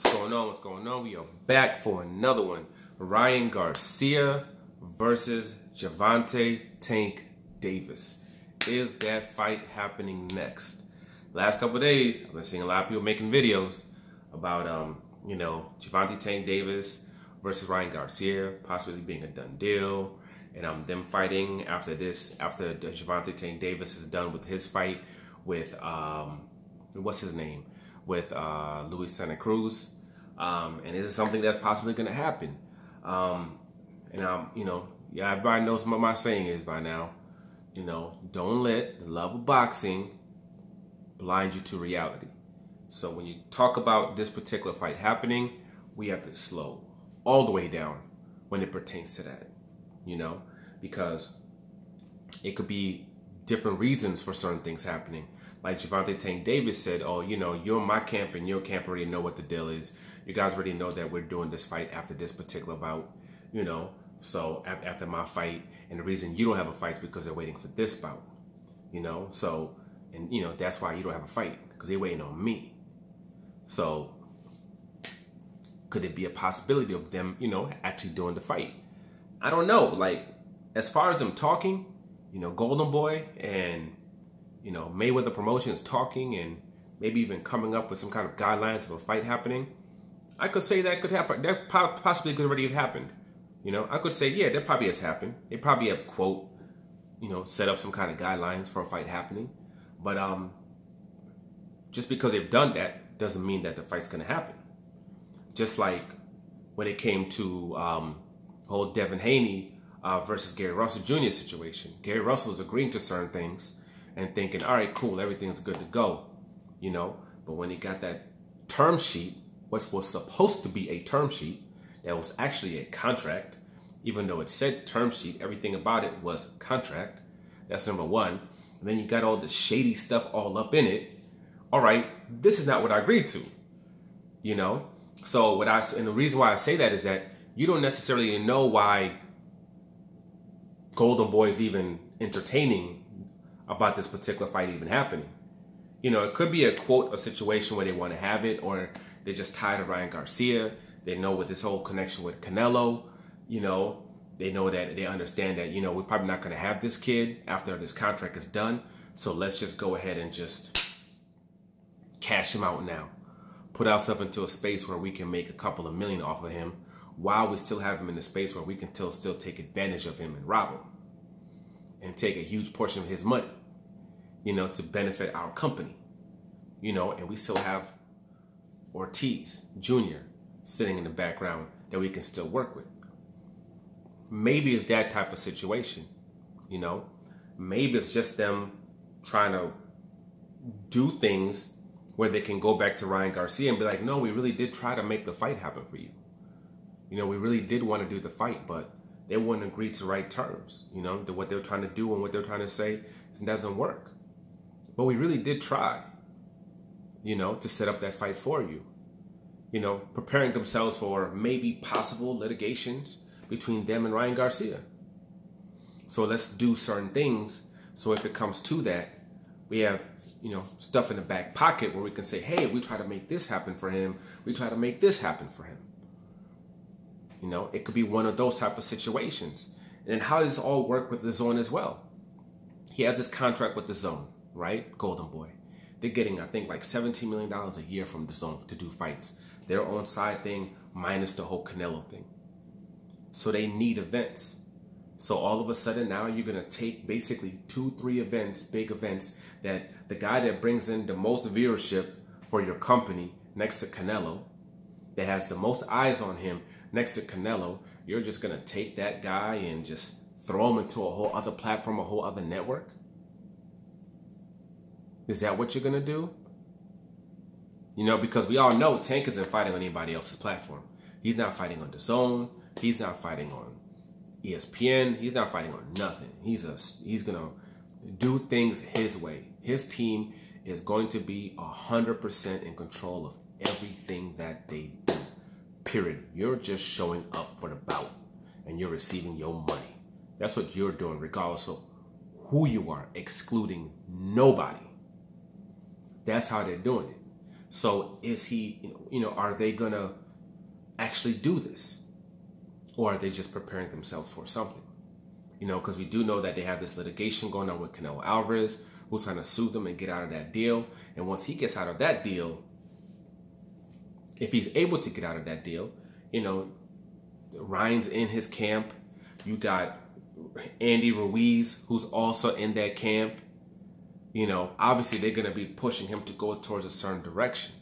What's going on? What's going on? We are back for another one. Ryan Garcia versus Gervonta "Tank" Davis. Is that fight happening next? Last couple of days, I've been seeing a lot of people making videos about, Gervonta "Tank" Davis versus Ryan Garcia possibly being a done deal, and them fighting after Gervonta "Tank" Davis is done with his fight with what's his name? With Luis Santa Cruz, and this is something that's possibly going to happen. Everybody knows what my saying is by now. Don't let the love of boxing blind you to reality. So when you talk about this particular fight happening, we have to slow all the way down when it pertains to that, because it could be different reasons for certain things happening. Like Gervonta "Tank" Davis said, oh, you're in my camp and your camp already know what the deal is. You guys already know that we're doing this fight after this particular bout, so after my fight. And the reason you don't have a fight is because they're waiting for this bout, so, and that's why you don't have a fight, because they're waiting on me. So could it be a possibility of them, actually doing the fight? I don't know. Like, as far as them talking, Golden Boy and Mayweather Promotions talking and maybe even coming up with some kind of guidelines of a fight happening, I could say that could happen. That possibly could already have happened. I could say, yeah, that probably has happened. They probably have, quote, set up some kind of guidelines for a fight happening. But just because they've done that doesn't mean that the fight's going to happen. Just like when it came to whole Devin Haney versus Gary Russell Jr. situation. Gary Russell is agreeing to certain things and thinking, all right, cool, everything's good to go, But when he got that term sheet, what was supposed to be a term sheet, that was actually a contract, even though it said term sheet, everything about it was contract. That's number one. And then you got all the shady stuff all up in it. All right, this is not what I agreed to, So and the reason why I say that is that you don't necessarily know why Golden Boy is even entertaining about this particular fight even happening. It could be a situation where they want to have it, or they're just tired of Ryan Garcia. They know with this whole connection with Canelo, they know that they understand that, we're probably not going to have this kid after this contract is done. So let's just go ahead and just cash him out now. Put ourselves into a space where we can make a couple of million off of him while we still have him in a space where we can still take advantage of him and rob him and take a huge portion of his money, to benefit our company, and we still have Ortiz Jr. sitting in the background that we can still work with. Maybe it's that type of situation, Maybe it's just them trying to do things where they can go back to Ryan Garcia and be like, no, we really did try to make the fight happen for you. We really did want to do the fight, but they wouldn't agree to right terms. What they're trying to do and what they're trying to say, it doesn't work. But we really did try, to set up that fight for you. Preparing themselves for maybe possible litigations between them and Ryan Garcia. So let's do certain things. So if it comes to that, we have, stuff in the back pocket where we can say, hey, we try to make this happen for him. We try to make this happen for him. It could be one of those type of situations. And how does this all work with the Zone as well? He has his contract with the Zone, right? Golden Boy. They're getting, I think, like $17 million a year from the Zone to do fights. Their own side thing minus the whole Canelo thing. So they need events. So all of a sudden now you're going to take basically 2-3 events, big events, that the guy that brings in the most viewership for your company next to Canelo, that has the most eyes on him next to Canelo, you're just going to take that guy and just throw him into a whole other platform, a whole other network? Is that what you're going to do? Because we all know Tank isn't fighting on anybody else's platform. He's not fighting on the Zone. He's not fighting on ESPN. He's not fighting on nothing. He's going to do things his way. His team is going to be 100% in control of everything that they do. Period. You're just showing up for the bout and you're receiving your money. That's what you're doing, regardless of who you are, excluding nobody. That's how they're doing it. So is he, are they going to actually do this? Or are they just preparing themselves for something? Because we do know that they have this litigation going on with Canelo Alvarez, who's trying to sue them and get out of that deal. And once he gets out of that deal, if he's able to get out of that deal, Ryan's in his camp. You got Andy Ruiz, who's also in that camp. Obviously they're going to be pushing him to go towards a certain direction.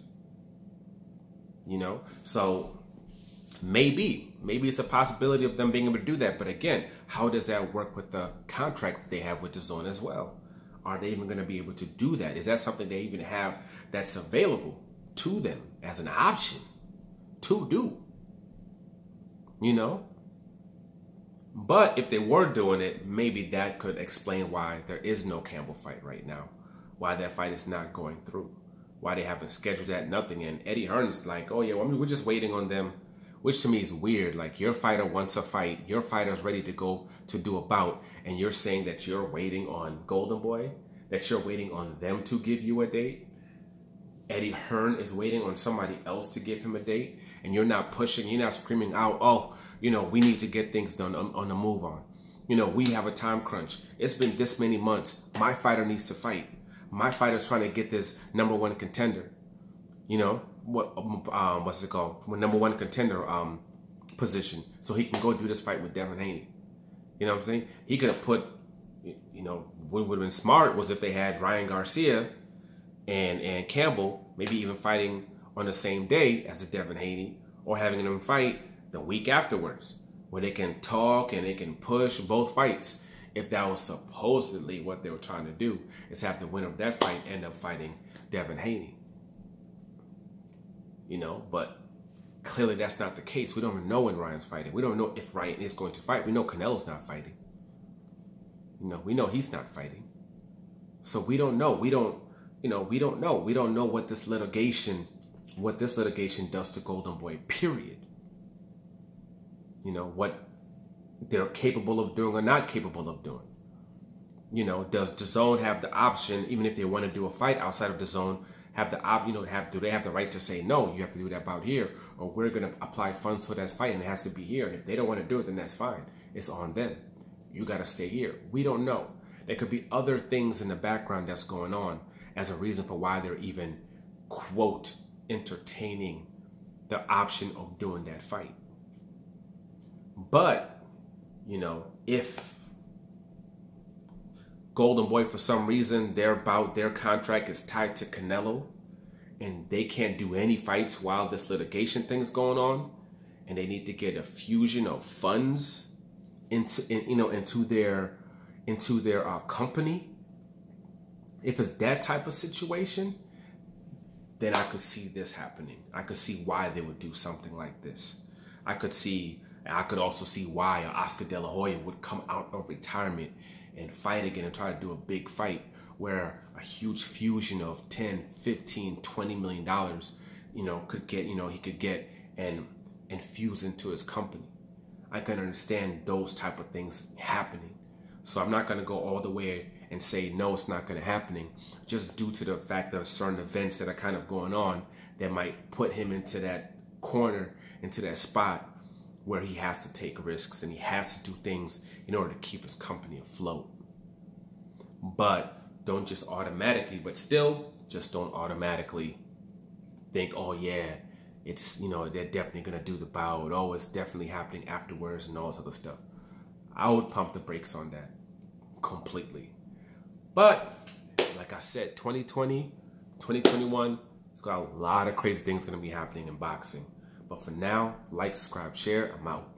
So maybe it's a possibility of them being able to do that. But again, how does that work with the contract that they have with DAZN as well? Are they even going to be able to do that? Is that something they even have that's available to them as an option to do? But if they were doing it, maybe that could explain why there is no Campbell fight right now. Why that fight is not going through. Why they haven't scheduled that, nothing. And Eddie Hearn's like, oh yeah, we're just waiting on them. Which to me is weird. Like, your fighter wants a fight. Your fighter's ready to go to do a bout. And you're saying that you're waiting on Golden Boy? That you're waiting on them to give you a date? Eddie Hearn is waiting on somebody else to give him a date. And you're not pushing, you're not screaming out, oh, we need to get things done on the move on. We have a time crunch. It's been this many months. My fighter needs to fight. My fighter's trying to get this #1 contender. What's it called? #1 contender position, so he can go do this fight with Devin Haney. You know what I'm saying? He could have put, what would have been smart was if they had Ryan Garcia and Campbell, maybe even fighting on the same day as the Devin Haney, or having them fight the week afterwards, where they can talk and they can push both fights. If that was supposedly what they were trying to do, is have the winner of that fight end up fighting Devin Haney. But clearly that's not the case. We don't even know when Ryan's fighting. We don't know if Ryan is going to fight. We know Canelo's not fighting. We know he's not fighting. So we don't know. We don't know. We don't know what this litigation does to Golden Boy, period. What they're capable of doing or not capable of doing. Does DAZN have the option, even if they want to do a fight outside of DAZN, have the do they have the right to say, no, you have to do that bout here, or we're going to apply funds for that fight and it has to be here. And if they don't want to do it, then that's fine. It's on them. You got to stay here. We don't know. There could be other things in the background that's going on as a reason for why they're even, quote, entertaining the option of doing that fight. But, if Golden Boy, for some reason, their contract is tied to Canelo and they can't do any fights while this litigation thing's going on, and they need to get a fusion of funds into their company. If it's that type of situation, then I could see this happening. I could see why they would do something like this. I could also see why Oscar De La Hoya would come out of retirement and fight again and try to do a big fight where a huge fusion of 10, 15, 20 million dollars, could get, he could get and fuse into his company. I can understand those type of things happening. So I'm not going to go all the way and say, no, it's not going to happening, just due to the fact that certain events that are kind of going on that might put him into that corner, into that spot where he has to take risks and he has to do things in order to keep his company afloat. But don't just automatically, just don't automatically think, oh yeah, it's, they're definitely going to do the bout. Oh, it's definitely happening afterwards and all this other stuff. I would pump the brakes on that completely. But like I said, 2020, 2021, it's got a lot of crazy things going to be happening in boxing. But for now, like, subscribe, share. I'm out.